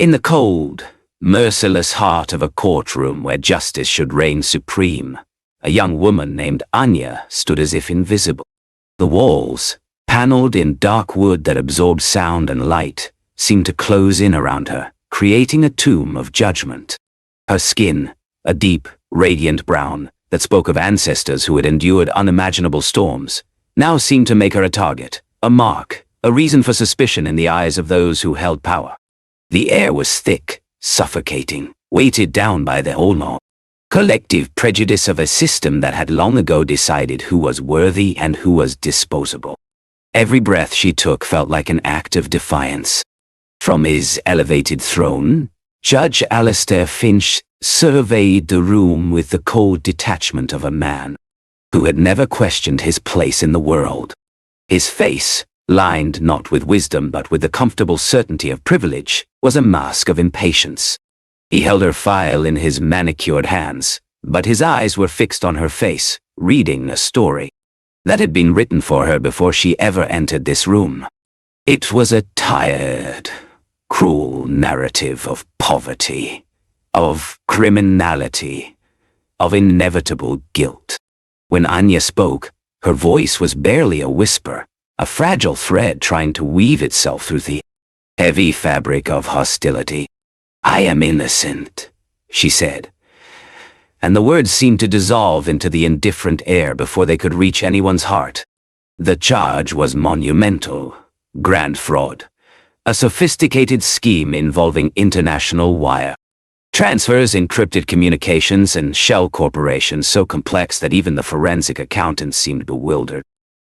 In the cold, merciless heart of a courtroom where justice should reign supreme, a young woman named Anya stood as if invisible. The walls, paneled in dark wood that absorbed sound and light, seemed to close in around her, creating a tomb of judgment. Her skin, a deep, radiant brown, that spoke of ancestors who had endured unimaginable storms, now seemed to make her a target, a mark, a reason for suspicion in the eyes of those who held power. The air was thick, suffocating, weighted down by the whole collective prejudice of a system that had long ago decided who was worthy and who was disposable. Every breath she took felt like an act of defiance. From his elevated throne, Judge Alistair Finch surveyed the room with the cold detachment of a man who had never questioned his place in the world. His face, lined not with wisdom but with the comfortable certainty of privilege, was a mask of impatience. He held her file in his manicured hands, but his eyes were fixed on her face, reading a story that had been written for her before she ever entered this room. It was a tired, cruel narrative of poverty, of criminality, of inevitable guilt. When Anya spoke, her voice was barely a whisper, a fragile thread trying to weave itself through the heavy fabric of hostility. "I am innocent," she said, and the words seemed to dissolve into the indifferent air before they could reach anyone's heart. The charge was monumental, grand fraud, a sophisticated scheme involving international wire transfers, encrypted communications, and shell corporations so complex that even the forensic accountants seemed bewildered.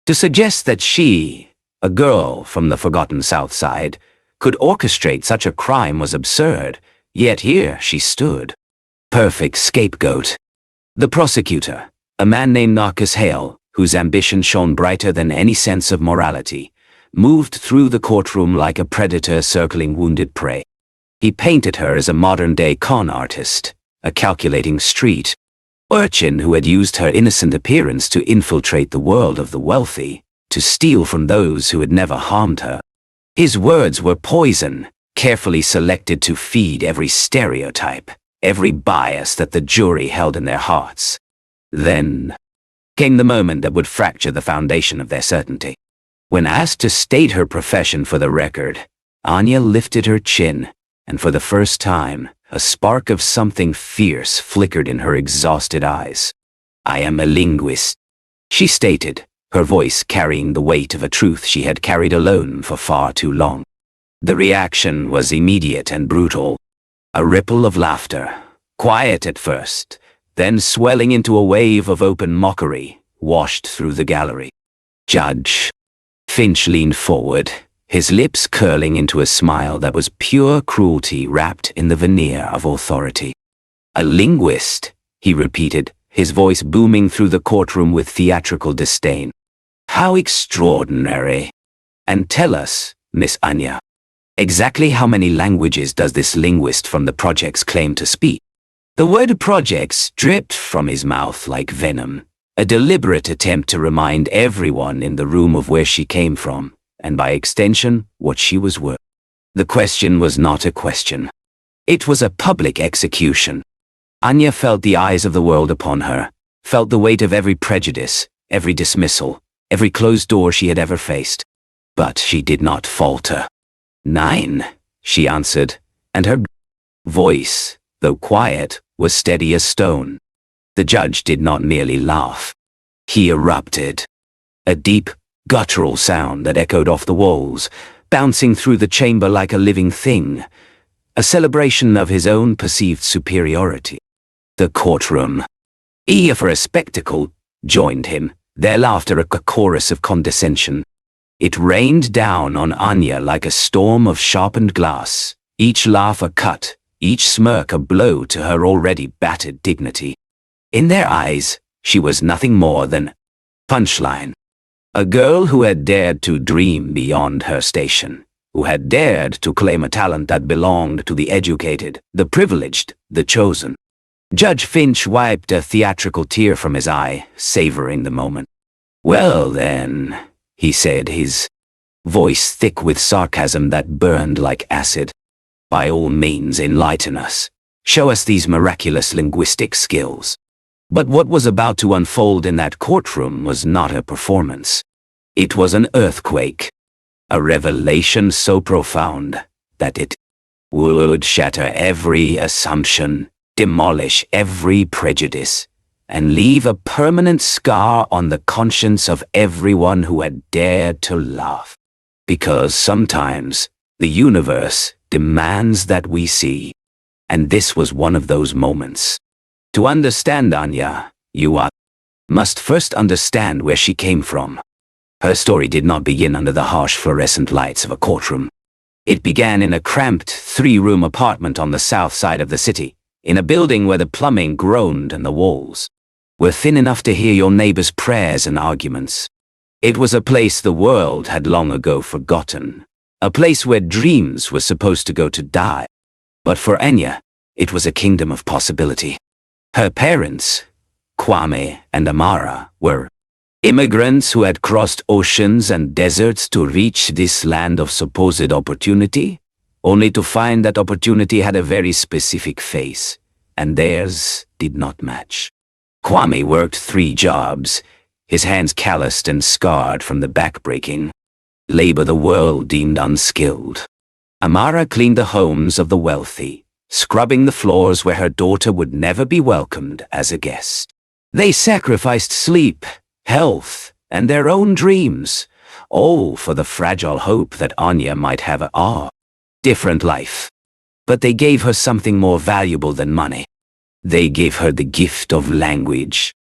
To suggest that she, a girl from the forgotten South Side, could orchestrate such a crime was absurd, yet here she stood. Perfect scapegoat. The prosecutor, a man named Marcus Hale, whose ambition shone brighter than any sense of morality, moved through the courtroom like a predator circling wounded prey. He painted her as a modern-day con artist, a calculating street urchin who had used her innocent appearance to infiltrate the world of the wealthy, to steal from those who had never harmed her. His words were poison, carefully selected to feed every stereotype, every bias that the jury held in their hearts. Then came the moment that would fracture the foundation of their certainty. When asked to state her profession for the record, Anya lifted her chin, and for the first time, a spark of something fierce flickered in her exhausted eyes. "I am a linguist," she stated, her voice carrying the weight of a truth she had carried alone for far too long. The reaction was immediate and brutal. A ripple of laughter, quiet at first, then swelling into a wave of open mockery, washed through the gallery. "Judge." Finch leaned forward, his lips curling into a smile that was pure cruelty wrapped in the veneer of authority. "A linguist," he repeated, his voice booming through the courtroom with theatrical disdain. "How extraordinary. And tell us, Miss Anya, exactly how many languages does this linguist from the projects claim to speak?" The word projects dripped from his mouth like venom, a deliberate attempt to remind everyone in the room of where she came from, and by extension, what she was worth. The question was not a question. It was a public execution. Anya felt the eyes of the world upon her, felt the weight of every prejudice, every dismissal, every closed door she had ever faced. But she did not falter. "9, she answered, and her voice, though quiet, was steady as stone. The judge did not merely laugh. He erupted. A deep, guttural sound that echoed off the walls, bouncing through the chamber like a living thing, a celebration of his own perceived superiority. The courtroom, eager for a spectacle, joined him, their laughter a chorus of condescension. It rained down on Anya like a storm of sharpened glass, each laugh a cut, each smirk a blow to her already battered dignity. In their eyes, she was nothing more than punchline. A girl who had dared to dream beyond her station, who had dared to claim a talent that belonged to the educated, the privileged, the chosen. Judge Finch wiped a theatrical tear from his eye, savoring the moment. "Well then," he said, his voice thick with sarcasm that burned like acid. By all means, enlighten us. Show us these miraculous linguistic skills. But what was about to unfold in that courtroom was not a performance. It was an earthquake. A revelation so profound that it would shatter every assumption, demolish every prejudice, and leave a permanent scar on the conscience of everyone who had dared to laugh. Because sometimes the universe demands that we see. And this was one of those moments. To understand Anya, you must first understand where she came from. Her story did not begin under the harsh fluorescent lights of a courtroom. It began in a cramped, 3-room apartment on the south side of the city, in a building where the plumbing groaned and the walls were thin enough to hear your neighbor's prayers and arguments. It was a place the world had long ago forgotten, a place where dreams were supposed to go to die. But for Anya, it was a kingdom of possibility. Her parents, Kwame and Amara, were immigrants who had crossed oceans and deserts to reach this land of supposed opportunity, only to find that opportunity had a very specific face, and theirs did not match. Kwame worked 3 jobs, his hands calloused and scarred from the backbreaking labor the world deemed unskilled. Amara cleaned the homes of the wealthy, scrubbing the floors where her daughter would never be welcomed as a guest. They sacrificed sleep, health, and their own dreams, all for the fragile hope that Anya might have a different life. But they gave her something more valuable than money. They gave her the gift of language.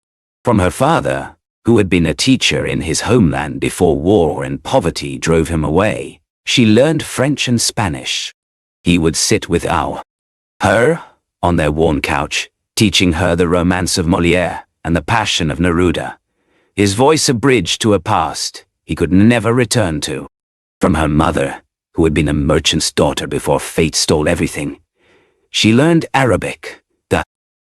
From her father, who had been a teacher in his homeland before war and poverty drove him away, she learned French and Spanish. He would sit with her on their worn couch, teaching her the romance of Molière and the passion of Neruda, his voice a bridge to a past he could never return to. From her mother, who had been a merchant's daughter before fate stole everything, she learned Arabic, the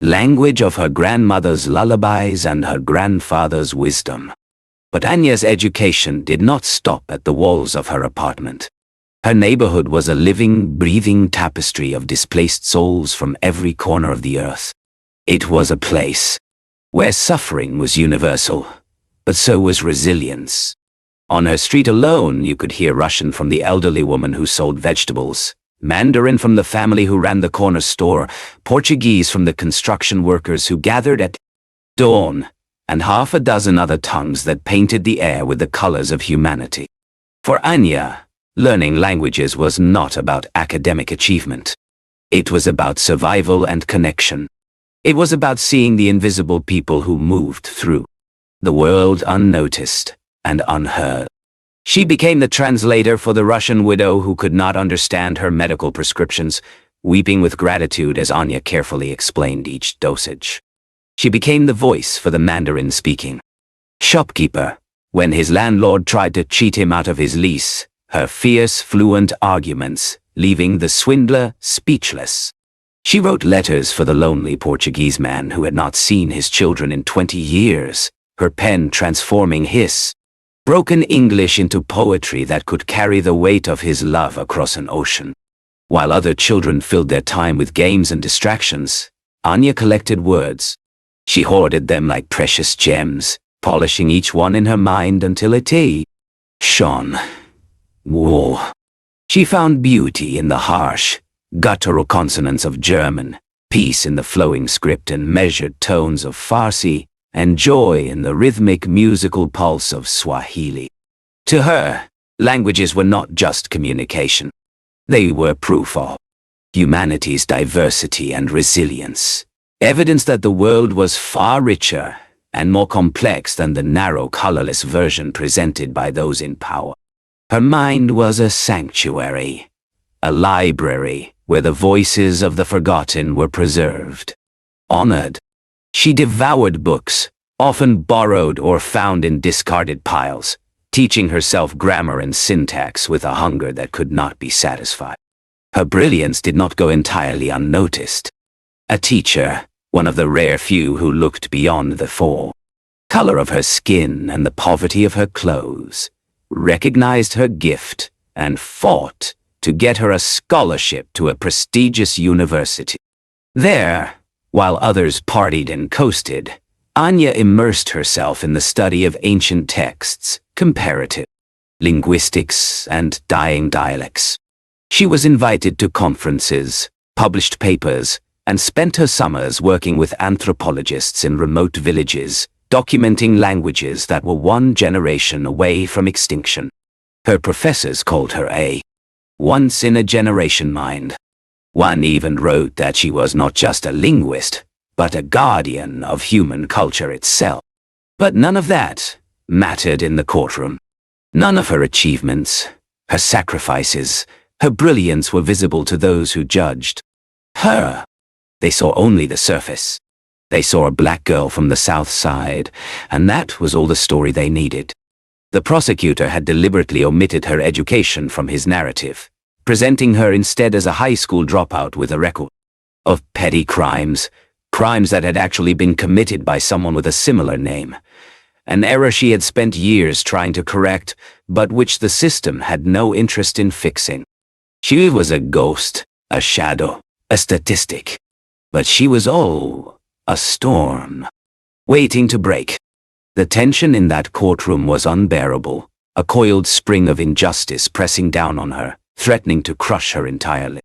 language of her grandmother's lullabies and her grandfather's wisdom. But Anya's education did not stop at the walls of her apartment. Her neighborhood was a living, breathing tapestry of displaced souls from every corner of the earth. It was a place where suffering was universal, but so was resilience. On her street alone, you could hear Russian from the elderly woman who sold vegetables, Mandarin from the family who ran the corner store, Portuguese from the construction workers who gathered at dawn, and half a dozen other tongues that painted the air with the colors of humanity. For Anya, learning languages was not about academic achievement. It was about survival and connection. It was about seeing the invisible people who moved through the world unnoticed and unheard. She became the translator for the Russian widow who could not understand her medical prescriptions, weeping with gratitude as Anya carefully explained each dosage. She became the voice for the Mandarin-speaking shopkeeper when his landlord tried to cheat him out of his lease, her fierce, fluent arguments leaving the swindler speechless. She wrote letters for the lonely Portuguese man who had not seen his children in 20 years, her pen transforming his broken English into poetry that could carry the weight of his love across an ocean. While other children filled their time with games and distractions, Anya collected words. She hoarded them like precious gems, polishing each one in her mind until it shone. Whoa. She found beauty in the harsh, guttural consonants of German, peace in the flowing script and measured tones of Farsi, and joy in the rhythmic musical pulse of Swahili. To her, languages were not just communication. They were proof of humanity's diversity and resilience, evidence that the world was far richer and more complex than the narrow, colorless version presented by those in power. Her mind was a sanctuary, a library where the voices of the forgotten were preserved, honored. She devoured books, often borrowed or found in discarded piles, teaching herself grammar and syntax with a hunger that could not be satisfied. Her brilliance did not go entirely unnoticed. A teacher, one of the rare few who looked beyond the color of her skin and the poverty of her clothes, recognized her gift and fought to get her a scholarship to a prestigious university. There, while others partied and coasted, Anya immersed herself in the study of ancient texts, comparative linguistics, and dying dialects. She was invited to conferences, published papers, and spent her summers working with anthropologists in remote villages, documenting languages that were one generation away from extinction. Her professors called her a once-in-a-generation mind. One even wrote that she was not just a linguist, but a guardian of human culture itself. But none of that mattered in the courtroom. None of her achievements, her sacrifices, her brilliance were visible to those who judged her. They saw only the surface. They saw a black girl from the South Side, and that was all the story they needed. The prosecutor had deliberately omitted her education from his narrative, presenting her instead as a high school dropout with a record of petty crimes, crimes that had actually been committed by someone with a similar name, an error she had spent years trying to correct, but which the system had no interest in fixing. She was a ghost, a shadow, a statistic. But she was all a storm, waiting to break. The tension in that courtroom was unbearable, a coiled spring of injustice pressing down on her, threatening to crush her entirely.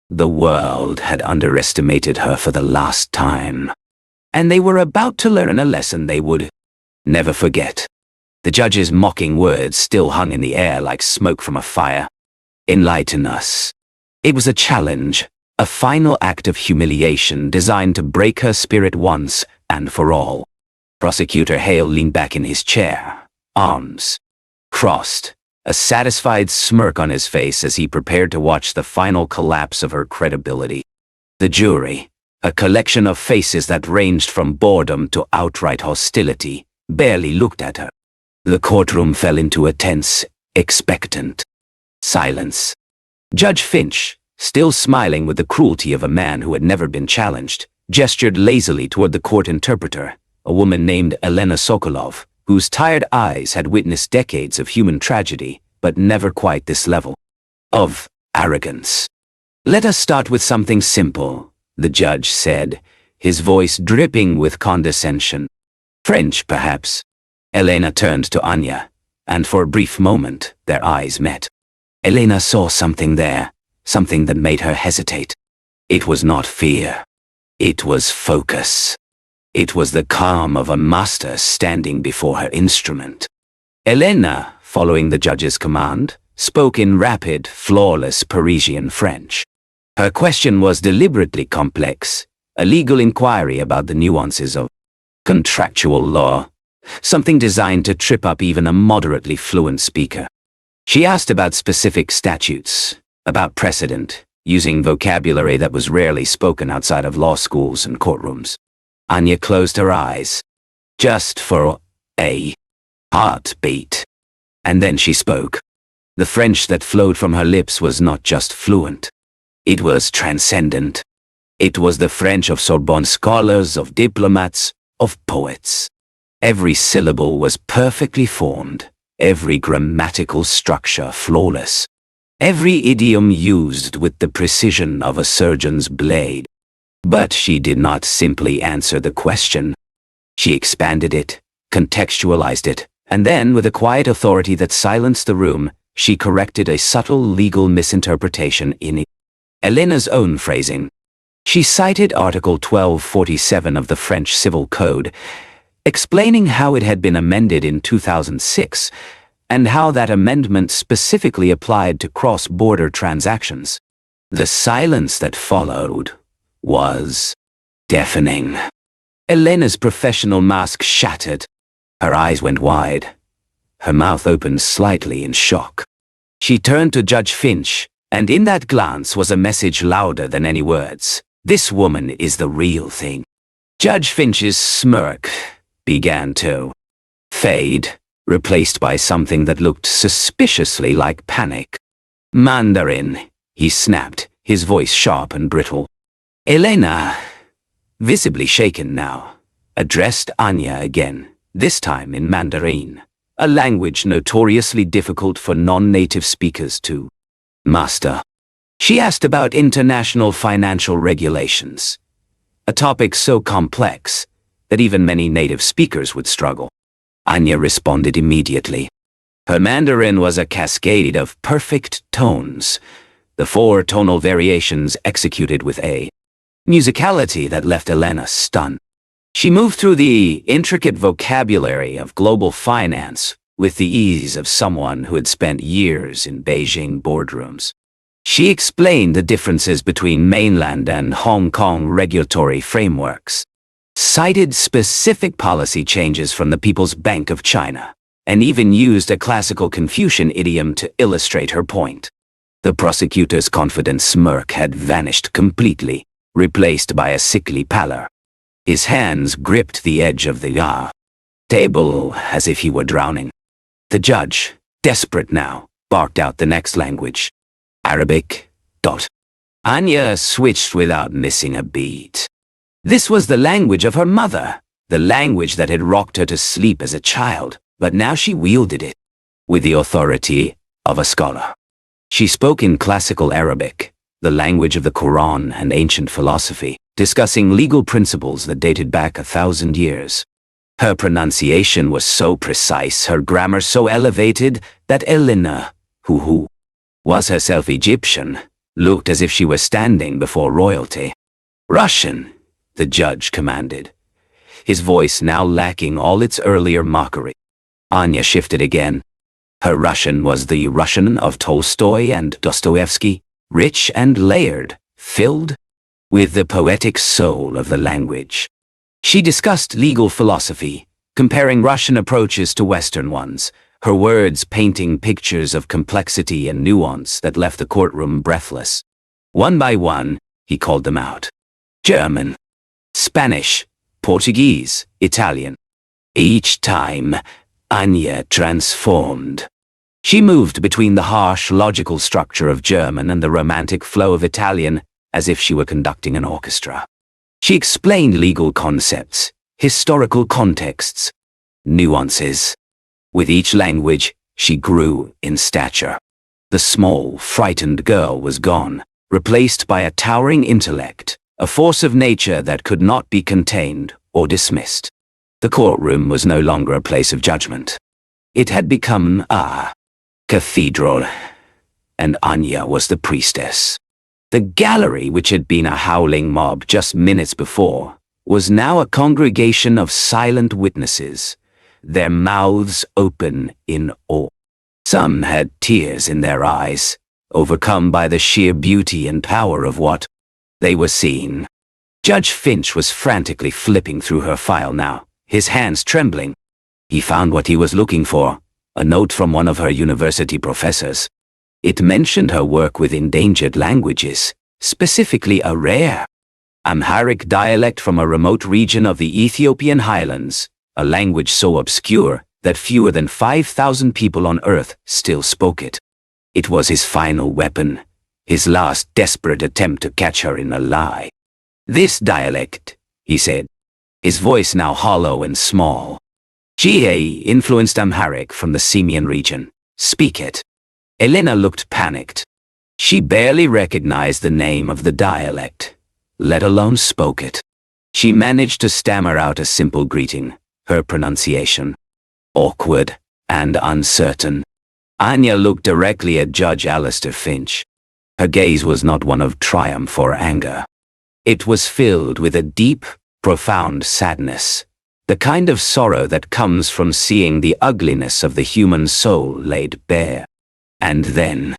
The world had underestimated her for the last time, and they were about to learn a lesson they would never forget. The judge's mocking words still hung in the air like smoke from a fire. Enlighten us. It was a challenge, a final act of humiliation designed to break her spirit once and for all. Prosecutor Hale leaned back in his chair, arms crossed, a satisfied smirk on his face as he prepared to watch the final collapse of her credibility. The jury, a collection of faces that ranged from boredom to outright hostility, barely looked at her. The courtroom fell into a tense, expectant silence. Judge Finch, still smiling with the cruelty of a man who had never been challenged, gestured lazily toward the court interpreter, a woman named Elena Sokolov, whose tired eyes had witnessed decades of human tragedy, but never quite this level of arrogance. Let us start with something simple, the judge said, his voice dripping with condescension. French, perhaps? Elena turned to Anya, and for a brief moment, their eyes met. Elena saw something there, something that made her hesitate. It was not fear. It was focus. It was the calm of a master standing before her instrument. Elena, following the judge's command, spoke in rapid, flawless Parisian French. Her question was deliberately complex, a legal inquiry about the nuances of contractual law, something designed to trip up even a moderately fluent speaker. She asked about specific statutes, about precedent, using vocabulary that was rarely spoken outside of law schools and courtrooms. Anya closed her eyes, just for a heartbeat. And then she spoke. The French that flowed from her lips was not just fluent. It was transcendent. It was the French of Sorbonne scholars, of diplomats, of poets. Every syllable was perfectly formed, every grammatical structure flawless, every idiom used with the precision of a surgeon's blade. But she did not simply answer the question. She expanded it, contextualized it, and then, with a quiet authority that silenced the room, she corrected a subtle legal misinterpretation in Elena's own phrasing. She cited Article 1247 of the French Civil Code, explaining how it had been amended in 2006, and how that amendment specifically applied to cross-border transactions. The silence that followed was deafening. Elena's professional mask shattered. Her eyes went wide. Her mouth opened slightly in shock. She turned to Judge Finch, and in that glance was a message louder than any words. This woman is the real thing. Judge Finch's smirk began to fade, replaced by something that looked suspiciously like panic. Mandarin, he snapped, his voice sharp and brittle. Elena, visibly shaken now, addressed Anya again, this time in Mandarin, a language notoriously difficult for non-native speakers to Master. She asked about international financial regulations, a topic so complex that even many native speakers would struggle. Anya responded immediately. Her Mandarin was a cascade of perfect tones, the 4 tonal variations executed with a musicality that left Elena stunned. She moved through the intricate vocabulary of global finance with the ease of someone who had spent years in Beijing boardrooms. She explained the differences between mainland and Hong Kong regulatory frameworks, cited specific policy changes from the People's Bank of China, and even used a classical Confucian idiom to illustrate her point. The prosecutor's confident smirk had vanished completely, replaced by a sickly pallor. His hands gripped the edge of the table as if he were drowning. The judge, desperate now, barked out the next language. Arabic. Anya switched without missing a beat. This was the language of her mother, the language that had rocked her to sleep as a child, but now she wielded it with the authority of a scholar. She spoke in classical Arabic, the language of the Quran and ancient philosophy, discussing legal principles that dated back 1,000 years. Her pronunciation was so precise, her grammar so elevated, that Elena, who was herself Egyptian, looked as if she were standing before royalty. Russian, the judge commanded, his voice now lacking all its earlier mockery. Anya shifted again. Her Russian was the Russian of Tolstoy and Dostoevsky, rich and layered, filled with the poetic soul of the language. She discussed legal philosophy, comparing Russian approaches to Western ones, her words painting pictures of complexity and nuance that left the courtroom breathless. One by one, he called them out. German, Spanish, Portuguese, Italian. Each time, Anya transformed. She moved between the harsh, logical structure of German and the romantic flow of Italian as if she were conducting an orchestra. She explained legal concepts, historical contexts, nuances. With each language, she grew in stature. The small, frightened girl was gone, replaced by a towering intellect, a force of nature that could not be contained or dismissed. The courtroom was no longer a place of judgment. It had become a cathedral, and Anya was the priestess. The gallery, which had been a howling mob just minutes before, was now a congregation of silent witnesses, their mouths open in awe. Some had tears in their eyes, overcome by the sheer beauty and power of what they were seeing. Judge Finch was frantically flipping through her file now, his hands trembling. He found what he was looking for, a note from one of her university professors. It mentioned her work with endangered languages, specifically a rare Amharic dialect from a remote region of the Ethiopian highlands, a language so obscure that fewer than 5,000 people on Earth still spoke it. It was his final weapon, his last desperate attempt to catch her in a lie. This dialect, he said, his voice now hollow and small. Influenced Amharic from the Semian region. Speak it. Elena looked panicked. She barely recognized the name of the dialect, let alone spoke it. She managed to stammer out a simple greeting, her pronunciation awkward and uncertain. Anya looked directly at Judge Alistair Finch. Her gaze was not one of triumph or anger. It was filled with a deep, profound sadness, the kind of sorrow that comes from seeing the ugliness of the human soul laid bare. And then,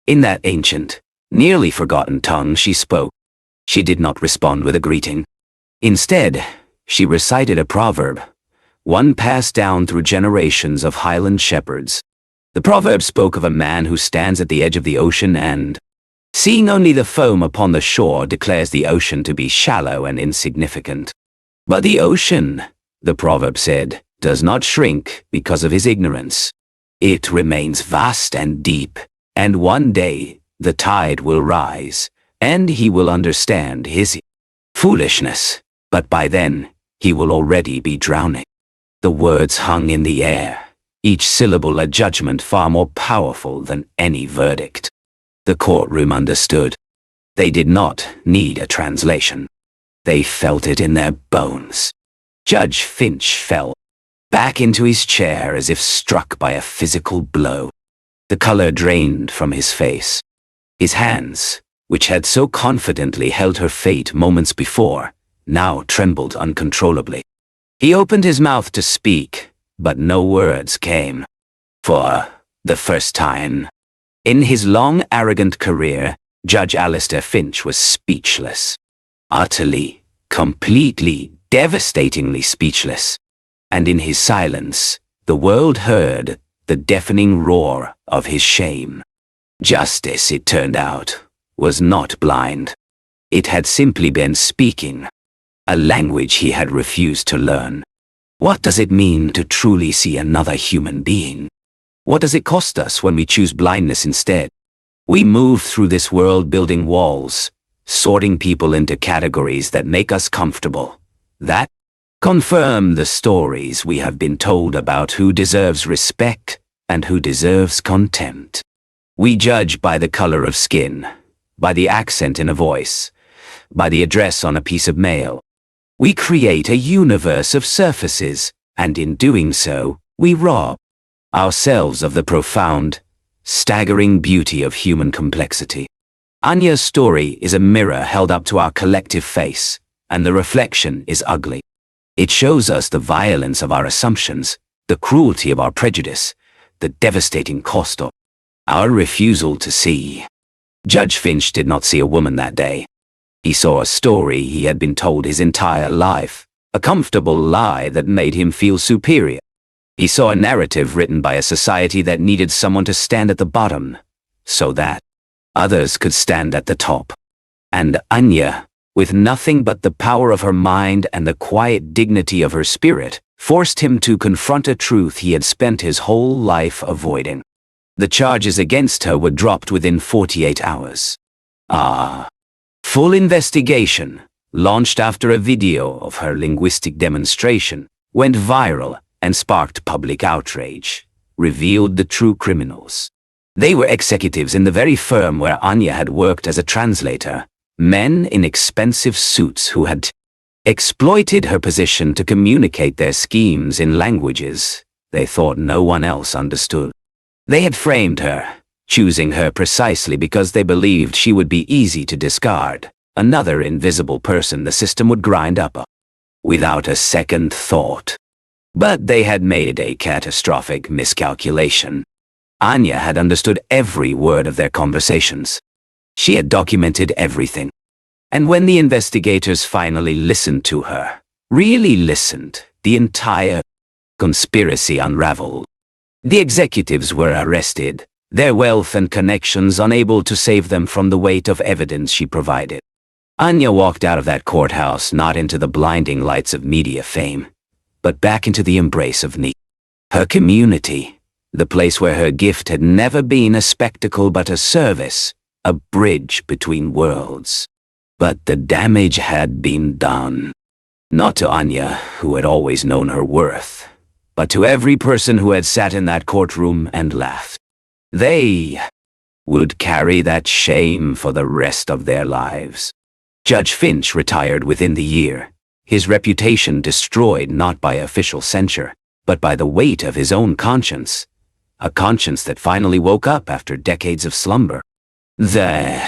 in that ancient, nearly forgotten tongue she spoke. She did not respond with a greeting. Instead, she recited a proverb, one passed down through generations of Highland shepherds. The proverb spoke of a man who stands at the edge of the ocean and, seeing only the foam upon the shore, declares the ocean to be shallow and insignificant. But the ocean, the proverb said, does not shrink because of his ignorance. It remains vast and deep, and one day the tide will rise, and he will understand his foolishness, but by then he will already be drowning. The words hung in the air, each syllable a judgment far more powerful than any verdict. The courtroom understood. They did not need a translation. They felt it in their bones. Judge Finch fell back into his chair as if struck by a physical blow. The color drained from his face. His hands, which had so confidently held her fate moments before, now trembled uncontrollably. He opened his mouth to speak, but no words came. For the first time in his long, arrogant career, Judge Alistair Finch was speechless. Utterly, completely, devastatingly speechless. And in his silence, the world heard the deafening roar of his shame. Justice, it turned out, was not blind. It had simply been speaking a language he had refused to learn. What does it mean to truly see another human being? What does it cost us when we choose blindness instead? We move through this world building walls, sorting people into categories that make us comfortable, that confirm the stories we have been told about who deserves respect and who deserves contempt. We judge by the color of skin, by the accent in a voice, by the address on a piece of mail. We create a universe of surfaces, and in doing so, we rob ourselves of the profound, staggering beauty of human complexity. Anya's story is a mirror held up to our collective face, and the reflection is ugly. It shows us the violence of our assumptions, the cruelty of our prejudice, the devastating cost of our refusal to see. Judge Finch did not see a woman that day. He saw a story he had been told his entire life, a comfortable lie that made him feel superior. He saw a narrative written by a society that needed someone to stand at the bottom, so that others could stand at the top. And Anya, with nothing but the power of her mind and the quiet dignity of her spirit, forced him to confront a truth he had spent his whole life avoiding. The charges against her were dropped within 48 hours. Full investigation, launched after a video of her linguistic demonstration, went viral and sparked public outrage, revealed the true criminals. They were executives in the very firm where Anya had worked as a translator, men in expensive suits who had exploited her position to communicate their schemes in languages they thought no one else understood. They had framed her, choosing her precisely because they believed she would be easy to discard, another invisible person the system would grind up without a second thought. But they had made a catastrophic miscalculation. Anya had understood every word of their conversations. She had documented everything. And when the investigators finally listened to her, really listened, the entire conspiracy unraveled. The executives were arrested, their wealth and connections unable to save them from the weight of evidence she provided. Anya walked out of that courthouse not into the blinding lights of media fame, but back into the embrace of need. Her community, the place where her gift had never been a spectacle but a service, a bridge between worlds. But the damage had been done. Not to Anya, who had always known her worth, but to every person who had sat in that courtroom and laughed. They would carry that shame for the rest of their lives. Judge Finch retired within the year, his reputation destroyed not by official censure, but by the weight of his own conscience, a conscience that finally woke up after decades of slumber. The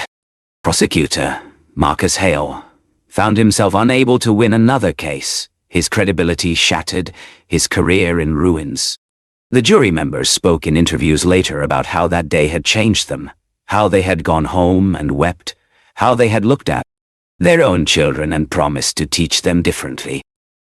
prosecutor, Marcus Hale, found himself unable to win another case, his credibility shattered, his career in ruins. The jury members spoke in interviews later about how that day had changed them, how they had gone home and wept, how they had looked at their own children and promised to teach them differently.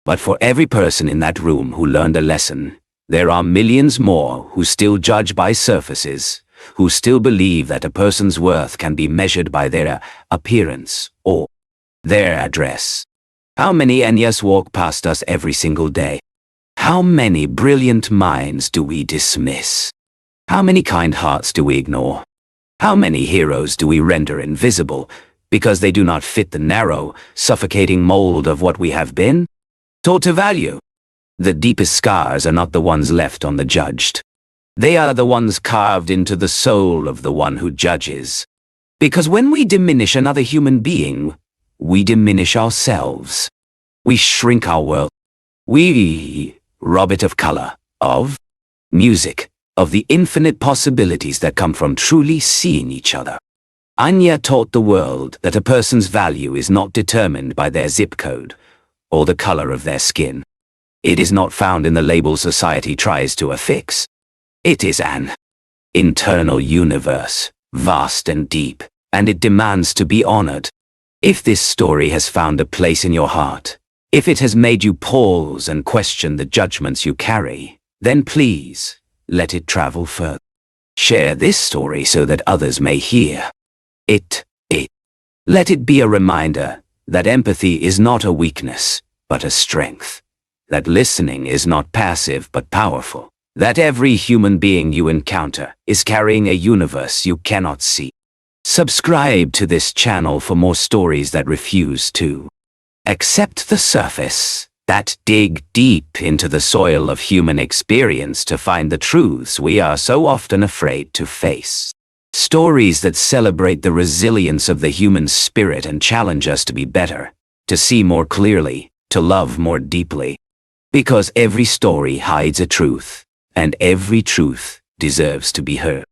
But for every person in that room who learned a lesson, there are millions more who still judge by surfaces, who still believe that a person's worth can be measured by their appearance or their address. How many Anyas walk past us every single day? How many brilliant minds do we dismiss? How many kind hearts do we ignore? How many heroes do we render invisible because they do not fit the narrow, suffocating mold of what we have been taught to value? The deepest scars are not the ones left on the judged. They are the ones carved into the soul of the one who judges. Because when we diminish another human being, we diminish ourselves. We shrink our world. We rob it of color, of music, of the infinite possibilities that come from truly seeing each other. Anya taught the world that a person's value is not determined by their zip code or the color of their skin. It is not found in the label society tries to affix. It is an internal universe, vast and deep, and it demands to be honored. If this story has found a place in your heart, if it has made you pause and question the judgments you carry, then please, let it travel further. Share this story so that others may hear it. Let it be a reminder that empathy is not a weakness, but a strength. That listening is not passive but powerful. That every human being you encounter is carrying a universe you cannot see. Subscribe to this channel for more stories that refuse to accept the surface, that dig deep into the soil of human experience to find the truths we are so often afraid to face. Stories that celebrate the resilience of the human spirit and challenge us to be better, to see more clearly, to love more deeply. Because every story hides a truth, and every truth deserves to be heard.